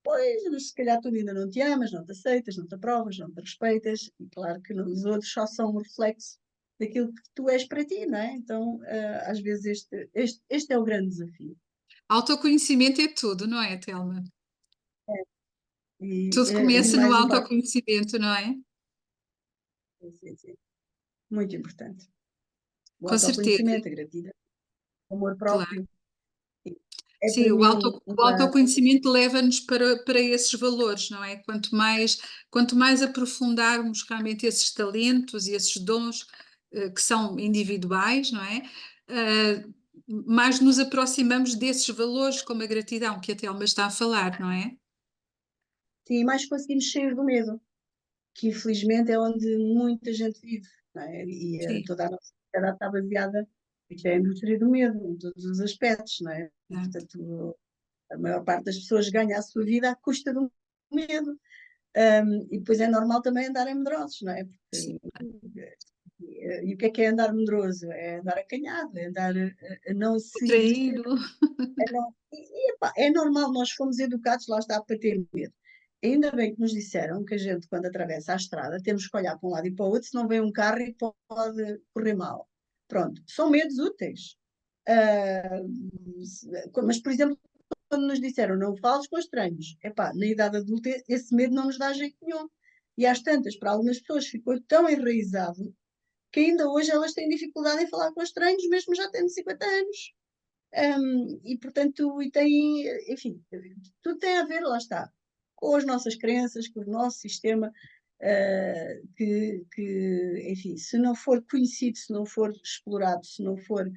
Speaker 2: Pois, mas se calhar tu ainda não te amas, não te aceitas, não te aprovas, não te respeitas. E claro que os outros só são um reflexo daquilo que tu és para ti, não é? Então, às vezes, este é o grande desafio.
Speaker 1: Autoconhecimento é tudo, não é, Telma? Tudo
Speaker 2: E
Speaker 1: começa no
Speaker 2: mais embaixo,
Speaker 1: autoconhecimento, não é?
Speaker 2: sim, sim, muito importante. O
Speaker 1: Com certeza,
Speaker 2: autoconhecimento, a gratidão, o amor
Speaker 1: claro.
Speaker 2: próprio. É
Speaker 1: Sim,
Speaker 2: para
Speaker 1: o,
Speaker 2: mim
Speaker 1: o
Speaker 2: uma.
Speaker 1: autoconhecimento leva-nos para esses valores, não é? Quanto mais aprofundarmos realmente esses talentos e esses dons que são individuais, não é? Mais nos aproximamos desses valores, como a gratidão que a Telma está a falar, não é?
Speaker 2: Sim, mais conseguimos sair do medo, que infelizmente é onde muita gente vive, não é? E
Speaker 1: Sim,
Speaker 2: toda a nossa sociedade está baseada, isto é a indústria do medo, em todos os aspectos, não é? E,
Speaker 1: exato.
Speaker 2: portanto, a maior parte das pessoas ganha a sua vida à custa do medo. E depois é normal também andarem medrosos, não é?
Speaker 1: Sim.
Speaker 2: E o que é andar medroso? É andar acanhado, é andar a não se exercer.
Speaker 1: Traído.
Speaker 2: Epá, é normal, nós fomos educados, lá está, para ter medo. ainda bem que nos disseram que a gente, quando atravessa a estrada, temos que olhar para um lado e para o outro, senão vem um carro e pode correr mal. Pronto, são medos úteis. Ah, mas, por exemplo, quando nos disseram não fales com estranhos, epá, na idade adulta esse medo não nos dá jeito nenhum. E às tantas, para algumas pessoas ficou tão enraizado que ainda hoje elas têm dificuldade em falar com estranhos, mesmo já tendo 50 anos. E portanto, e tem, enfim, tudo tem a ver, lá está, com as nossas crenças, com o nosso sistema, enfim, se não for conhecido, se não for explorado, se não for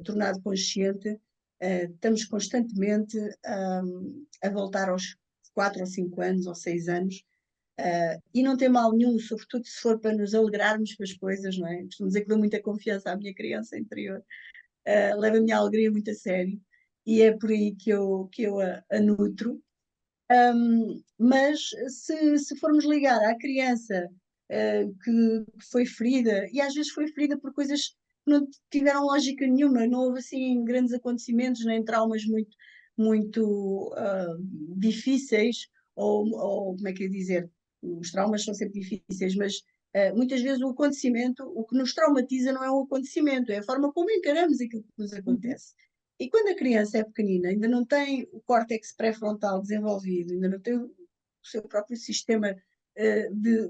Speaker 2: tornado consciente, estamos constantemente a voltar aos 4 ou 5 anos ou 6 anos. E não tem mal nenhum, sobretudo se for para nos alegrarmos com as coisas, não é? Costumo dizer que dou muita confiança à minha criança interior, levo a minha alegria muito a sério e é por aí que eu a nutro. Mas se formos ligar à criança que foi ferida, e às vezes foi ferida por coisas que não tiveram lógica nenhuma, não houve assim grandes acontecimentos, nem traumas muito difíceis, ou como é que é dizer, os traumas são sempre difíceis, mas muitas vezes o acontecimento, o que nos traumatiza não é o acontecimento, é a forma como encaramos aquilo que nos
Speaker 1: Uhum.
Speaker 2: acontece. E quando a criança é pequenina, ainda não tem o córtex pré-frontal desenvolvido, ainda não tem o seu próprio sistema de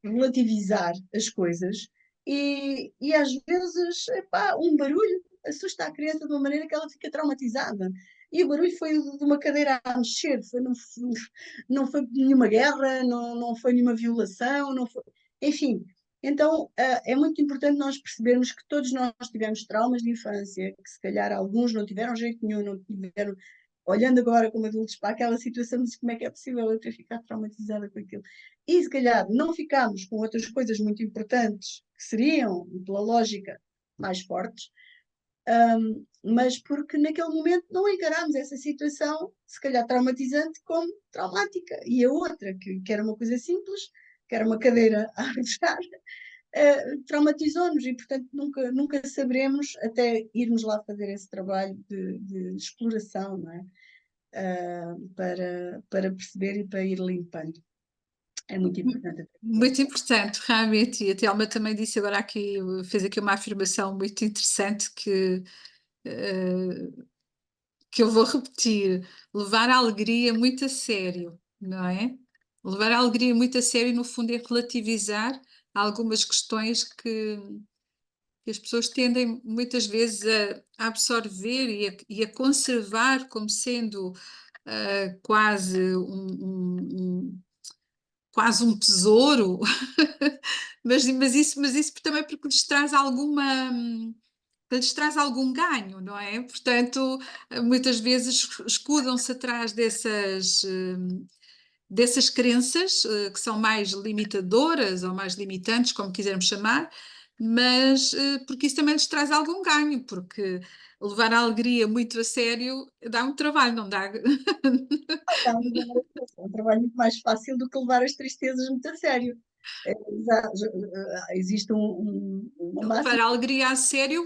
Speaker 2: relativizar as coisas, e às vezes, epá, um barulho assusta a criança de uma maneira que ela fica traumatizada. E o barulho foi de uma cadeira a mexer, não foi nenhuma guerra, não foi nenhuma violação, não foi, enfim. Então, é muito importante nós percebermos que todos nós tivemos traumas de infância, que se calhar alguns não tiveram jeito nenhum, não tiveram, olhando agora como adultos para aquela situação, mas como é que é possível eu ter ficado traumatizada com aquilo? E se calhar não ficámos com outras coisas muito importantes, que seriam, pela lógica, mais fortes, mas porque naquele momento não encarámos essa situação, se calhar traumatizante, como traumática. E a outra, que era uma coisa simples, que era uma cadeira a arrojar, traumatizou-nos e, portanto, nunca saberemos até irmos lá fazer esse trabalho de exploração, não é? Para perceber e para ir limpando. É muito importante.
Speaker 1: Muito importante, realmente. E a Telma também disse agora aqui, fez aqui uma afirmação muito interessante eh, que eu vou repetir: levar a alegria muito a sério, não é? Levar a alegria muito a sério, no fundo, é relativizar algumas questões que as pessoas tendem muitas vezes a absorver e a conservar como sendo quase quase um tesouro, mas isso também porque lhes traz algum ganho, não é? Portanto, muitas vezes escudam-se atrás dessas crenças que são mais limitadoras ou mais limitantes, como quisermos chamar, mas porque isso também lhes traz algum ganho, porque levar a alegria muito a sério dá um trabalho, não dá?
Speaker 2: É um trabalho muito mais fácil do que levar as tristezas muito a sério. Existe uma
Speaker 1: Levar
Speaker 2: máxima.
Speaker 1: a alegria a sério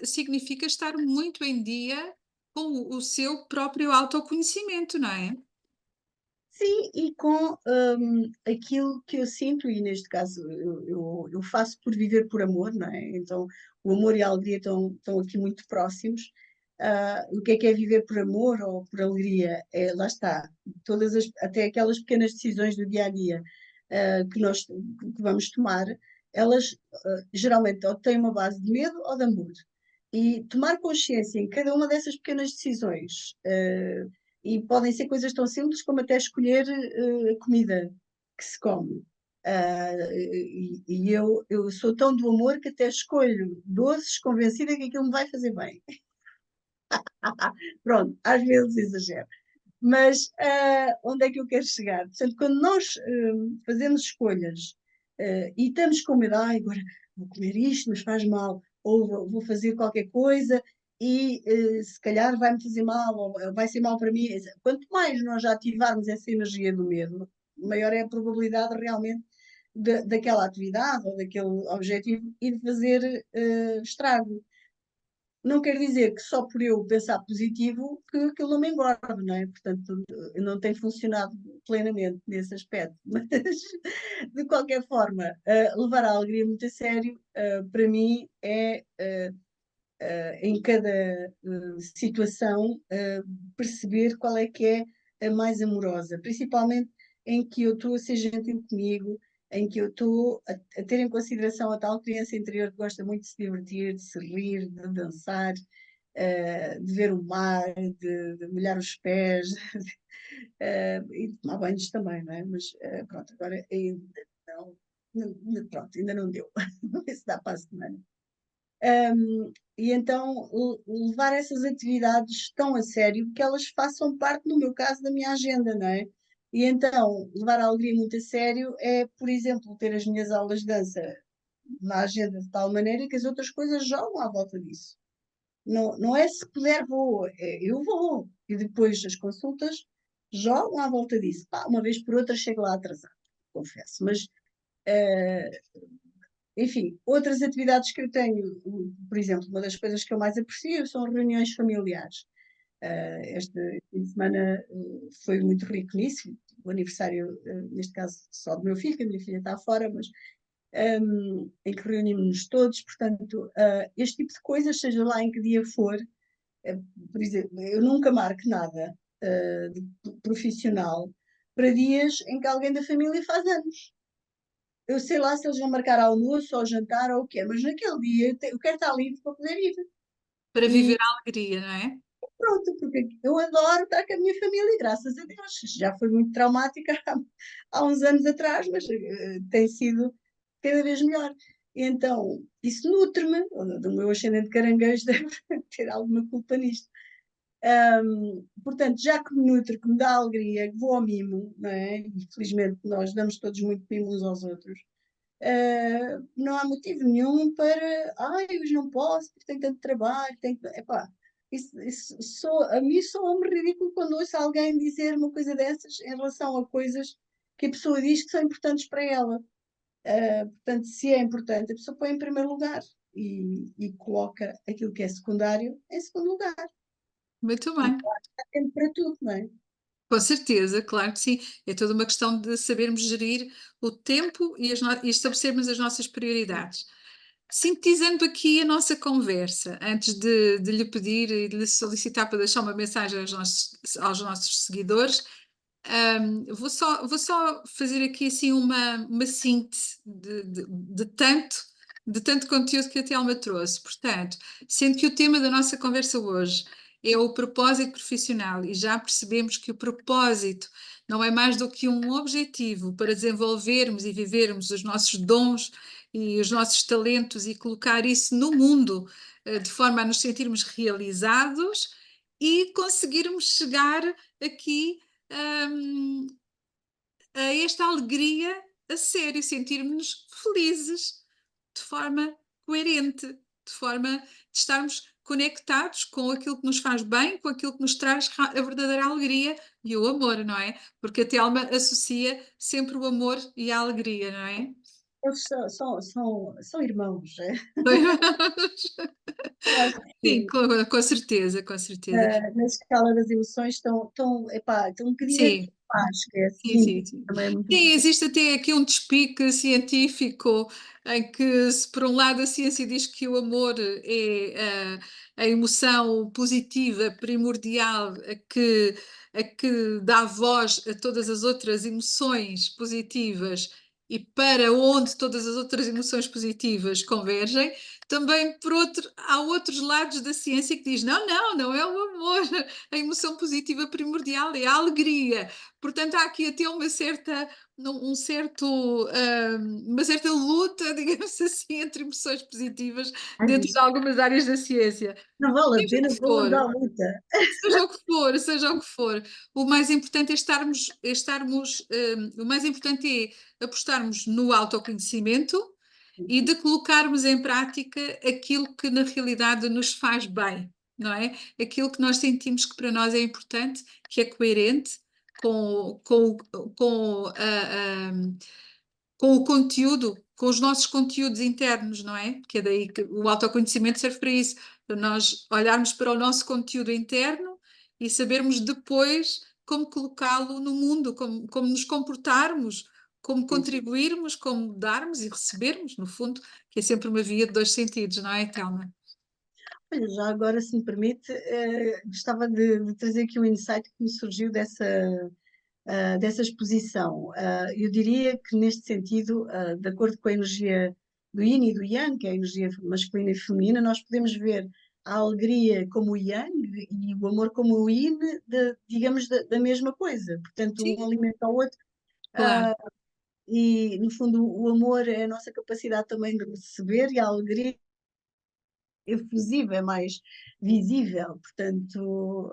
Speaker 1: significa estar muito em dia com o seu próprio autoconhecimento, não é?
Speaker 2: Sim, e com aquilo que eu sinto, e neste caso eu faço por viver por amor, não é? Então o amor e a alegria estão aqui muito próximos. O que é viver por amor ou por alegria? Lá está, até aquelas pequenas decisões do dia a dia que vamos tomar, elas geralmente ou têm uma base de medo ou de amor. E tomar consciência em cada uma dessas pequenas decisões. E podem ser coisas tão simples como até escolher a comida que se come. E eu sou tão do amor que até escolho doces convencida que aquilo me vai fazer bem. Pronto, às vezes exagero. Mas onde é que eu quero chegar? Portanto, quando nós fazemos escolhas e estamos com medo, agora vou comer isto, mas faz mal, ou vou fazer qualquer coisa e se calhar vai-me fazer mal, ou vai ser mal para mim. Quanto mais nós já ativarmos essa energia do medo, maior é a probabilidade realmente daquela atividade ou daquele objetivo ir fazer estrago. não quer dizer que só por eu pensar positivo que aquilo não me engorda, não é? Portanto, não tem funcionado plenamente nesse aspecto. Mas, de qualquer forma, levar a alegria muito a sério, para mim, é em cada situação perceber qual é que é a mais amorosa, principalmente em que eu estou a ser gentil comigo, em que eu estou a ter em consideração a tal criança interior que gosta muito de se divertir, de se rir, de dançar, de ver o mar, de molhar os pés e de tomar banhos também, não é? Mas pronto, agora ainda pronto, ainda não deu. Vamos ver se dá para a semana. E então levar essas atividades tão a sério que elas façam parte, no meu caso, da minha agenda, não é? E então levar a alegria muito a sério é, por exemplo, ter as minhas aulas de dança na agenda de tal maneira que as outras coisas jogam à volta disso. Não, não é se puder vou, é eu vou. E depois as consultas jogam à volta disso. Pá, uma vez por outra chego lá atrasado, confesso. Mas enfim, outras atividades que eu tenho, por exemplo, uma das coisas que eu mais aprecio são reuniões familiares. Este fim de semana foi muito rico nisso, o aniversário, neste caso só do meu filho, que a minha filha está fora, mas em que reunimos-nos todos, portanto, este tipo de coisas, seja lá em que dia for, por exemplo, eu nunca marco nada profissional para dias em que alguém da família faz anos. Eu sei lá se eles vão marcar almoço ou jantar ou o quê, mas naquele dia eu quero estar livre para poder ir.
Speaker 1: Para viver
Speaker 2: E
Speaker 1: a alegria, não é?
Speaker 2: pronto, porque eu adoro estar com a minha família, graças a Deus. Já foi muito traumática há uns anos atrás, mas tem sido cada vez melhor. E então, isso nutre-me, do meu ascendente caranguejo deve ter alguma culpa nisto. Portanto, já que me nutre, que me dá alegria, que vou ao mimo, não é? E felizmente nós damos todos muito mimo uns aos outros. Não há motivo nenhum para, ai, hoje não posso, porque tenho tanto trabalho, tenho, epá, a mim soa-me ridículo quando ouço alguém dizer uma coisa dessas em relação a coisas que a pessoa diz que são importantes para ela. Portanto, se é importante, a pessoa põe em primeiro lugar e coloca aquilo que é secundário em segundo lugar.
Speaker 1: Muito
Speaker 2: E
Speaker 1: bem.
Speaker 2: claro, há tempo para tudo, não é?
Speaker 1: Com certeza, claro que sim. É toda uma questão de sabermos gerir o tempo e estabelecermos as nossas prioridades. Sintetizando aqui a nossa conversa, antes de lhe pedir e de lhe solicitar para deixar uma mensagem aos nossos seguidores, vou só fazer aqui assim uma síntese de tanto conteúdo que a Telma trouxe. Portanto, sendo que o tema da nossa conversa hoje é o propósito profissional e já percebemos que o propósito não é mais do que um objetivo para desenvolvermos e vivermos os nossos dons e os nossos talentos e colocar isso no mundo, de forma a nos sentirmos realizados e conseguirmos chegar aqui hum, a esta alegria a sério, sentirmos-nos felizes de forma coerente, de forma de estarmos conectados com aquilo que nos faz bem, com aquilo que nos traz a verdadeira alegria e o amor, não é? Porque a Telma associa sempre o amor e a alegria, não é?
Speaker 2: Eles são irmãos, é? Eu acho
Speaker 1: Sim,
Speaker 2: que
Speaker 1: com certeza, com certeza.
Speaker 2: na escala das emoções estão um bocadinho
Speaker 1: Sim,
Speaker 2: abaixo, que é
Speaker 1: sim,
Speaker 2: assim,
Speaker 1: sim, sim.
Speaker 2: também é muito
Speaker 1: Sim,
Speaker 2: importante.
Speaker 1: existe até aqui um despique científico em que, se por um lado a ciência diz que o amor é a emoção positiva, primordial, a que dá voz a todas as outras emoções positivas e para onde todas as outras emoções positivas convergem, também há outros lados da ciência que diz, não, não, não é o amor, a emoção positiva primordial é a alegria. Portanto, há aqui até uma certa luta, digamos assim, entre emoções positivas dentro de algumas áreas da ciência.
Speaker 2: Não vale a
Speaker 1: Seja o
Speaker 2: pena
Speaker 1: que
Speaker 2: pô-los à
Speaker 1: for,
Speaker 2: luta.
Speaker 1: seja o que for, seja o que for, o mais importante o mais importante é apostarmos no autoconhecimento e de colocarmos em prática aquilo que na realidade nos faz bem, não é? Aquilo que nós sentimos que para nós é importante, que é coerente com, com, com, a- com o conteúdo com os nossos conteúdos internos, não é? Que é daí que o autoconhecimento serve para isso, para nós olharmos para o nosso conteúdo interno e sabermos depois como colocá-lo no mundo, como nos comportarmos, como
Speaker 2: Sim.
Speaker 1: contribuirmos, como darmos e recebermos, no fundo, que é sempre uma via de dois sentidos, não é, Telma?
Speaker 2: Olha, já agora, se me permite, gostava de trazer aqui um insight que me surgiu dessa exposição. Eu diria que, neste sentido, de acordo com a energia do Yin e do Yang, que é a energia masculina e feminina, nós podemos ver a alegria como o Yang e o amor como o Yin, digamos, da mesma coisa. Portanto, um
Speaker 1: Sim,
Speaker 2: alimenta ao outro.
Speaker 1: claro.
Speaker 2: E, no fundo, o amor é a nossa capacidade também de receber e a alegria efusiva, é mais visível. Portanto,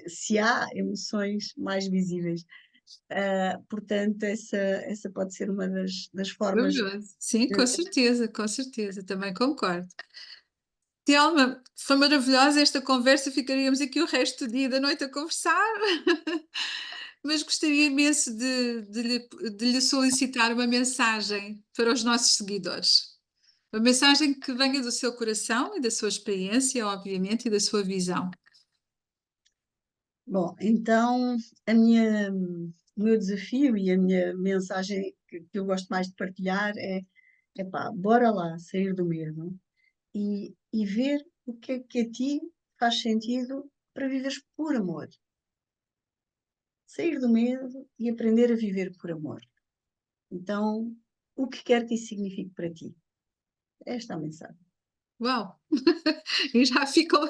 Speaker 2: se há emoções mais visíveis. Portanto, essa pode ser uma das formas.
Speaker 1: Maravilhoso. Sim,
Speaker 2: de-
Speaker 1: com certeza, também concordo. Telma, foi maravilhosa esta conversa, ficaríamos aqui o resto do dia e da noite a conversar, mas gostaria imenso de lhe solicitar uma mensagem para os nossos seguidores. Uma mensagem que venha do seu coração e da sua experiência, obviamente, e da sua visão.
Speaker 2: Bom, então o meu desafio e a minha mensagem que eu gosto mais de partilhar epá, bora lá sair do medo e ver o que é que a ti faz sentido para viveres por amor. Sair do medo e aprender a viver por amor. Então, o que quer que isso signifique para ti? Esta é a mensagem.
Speaker 1: Uau! E já ficam,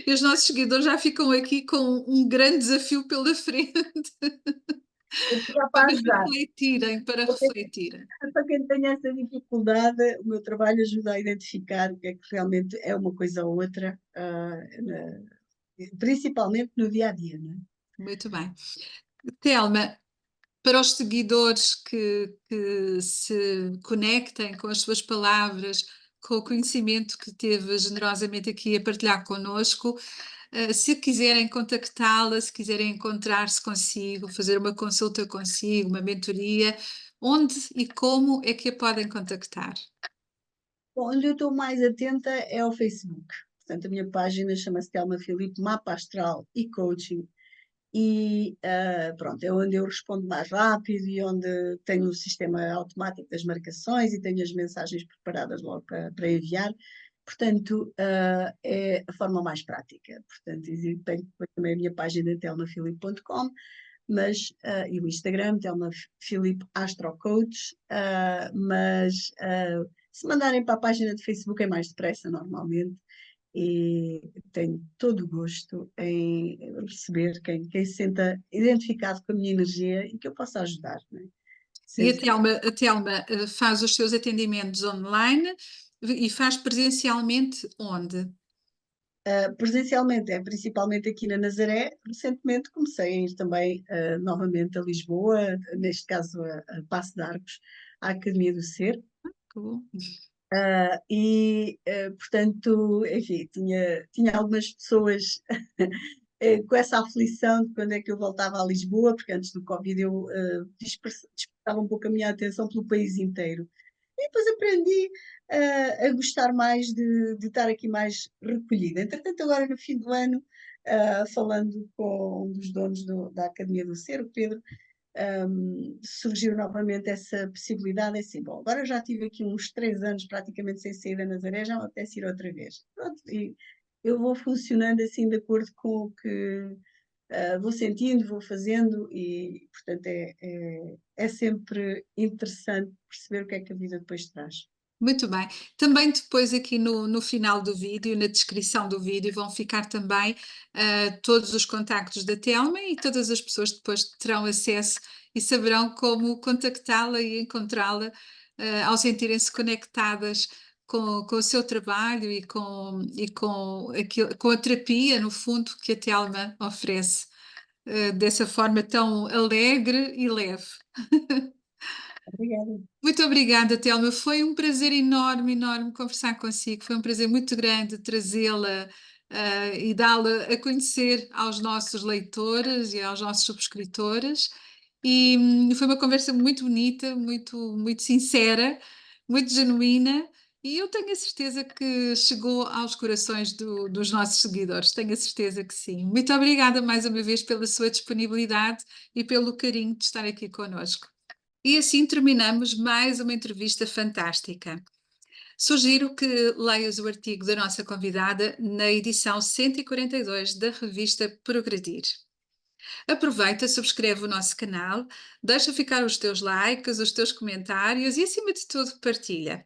Speaker 1: e os nossos seguidores já ficam aqui com um grande desafio pela frente
Speaker 2: Eu estou cá para
Speaker 1: para
Speaker 2: ajudar.
Speaker 1: refletirem, para refletirem.
Speaker 2: Para quem tem essa dificuldade, o meu trabalho ajuda a identificar o que é que realmente é uma coisa ou outra, principalmente no dia a dia, não é?
Speaker 1: Muito bem. Telma, para os seguidores que se conectem com as suas palavras, com o conhecimento que teve generosamente aqui a partilhar connosco, se quiserem contactá-la, se quiserem encontrar-se consigo, fazer uma consulta consigo, uma mentoria, onde e como é que a podem contactar?
Speaker 2: Bom, onde eu estou mais atenta é ao Facebook. Portanto, a minha página chama-se Telma Filipe, Mapa Astral e Coaching. E pronto, é onde eu respondo mais rápido e onde tenho o sistema automático das marcações e tenho as mensagens preparadas logo para enviar. Portanto, é a forma mais prática. Portanto, tenho depois também a minha página telmafilipe.com, mas e o Instagram, Telma Filipe Astro Coach, mas se mandarem para a página de Facebook é mais depressa normalmente e tenho todo o gosto em receber quem se senta identificado com a minha energia e que eu possa ajudar, né?
Speaker 1: E
Speaker 2: Sem
Speaker 1: a
Speaker 2: ser,
Speaker 1: Telma, faz os seus atendimentos online e faz presencialmente onde?
Speaker 2: presencialmente, é principalmente aqui na Nazaré. Recentemente comecei a ir também novamente a Lisboa, neste caso a Paço de Arcos, à Academia do Ser.
Speaker 1: Que bom.
Speaker 2: Portanto, enfim, tinha algumas pessoas com essa aflição de quando é que eu voltava a Lisboa, porque antes do Covid eu dispersava um pouco a minha atenção pelo país inteiro. E depois aprendi a gostar mais de estar aqui mais recolhida. Entretanto, agora no fim do ano, falando com um dos donos da Academia do Ser, o Pedro, surgiu novamente essa possibilidade, é assim, bom, agora já tive aqui uns 3 anos praticamente sem sair da Nazaré, já me apetece ir outra vez. Pronto, e eu vou funcionando assim de acordo com o que vou sentindo, vou fazendo e, portanto, é sempre interessante perceber o que é que a vida depois traz.
Speaker 1: Muito bem. Também depois aqui no final do vídeo, na descrição do vídeo, vão ficar também todos os contactos da Telma e todas as pessoas depois terão acesso e saberão como contactá-la e encontrá-la ao sentirem-se conectadas com o seu trabalho e com a terapia, no fundo, que a Telma oferece dessa forma tão alegre e leve.
Speaker 2: Obrigada.
Speaker 1: Muito obrigada, Telma. Foi um prazer enorme, enorme conversar consigo. Foi um prazer muito grande trazê-la, e dá-la a conhecer aos nossos leitores e aos nossos subscritores. E foi uma conversa muito bonita, muito, muito sincera. muito genuína e eu tenho a certeza que chegou aos corações dos nossos seguidores, tenho a certeza que sim. Muito obrigada mais uma vez pela sua disponibilidade e pelo carinho de estar aqui conosco. E assim terminamos mais uma entrevista fantástica. Sugiro que leias o artigo da nossa convidada na edição 142 da revista Progredir. Aproveita, subscreve o nosso canal, deixa ficar os teus likes, os teus comentários e, acima de tudo, partilha.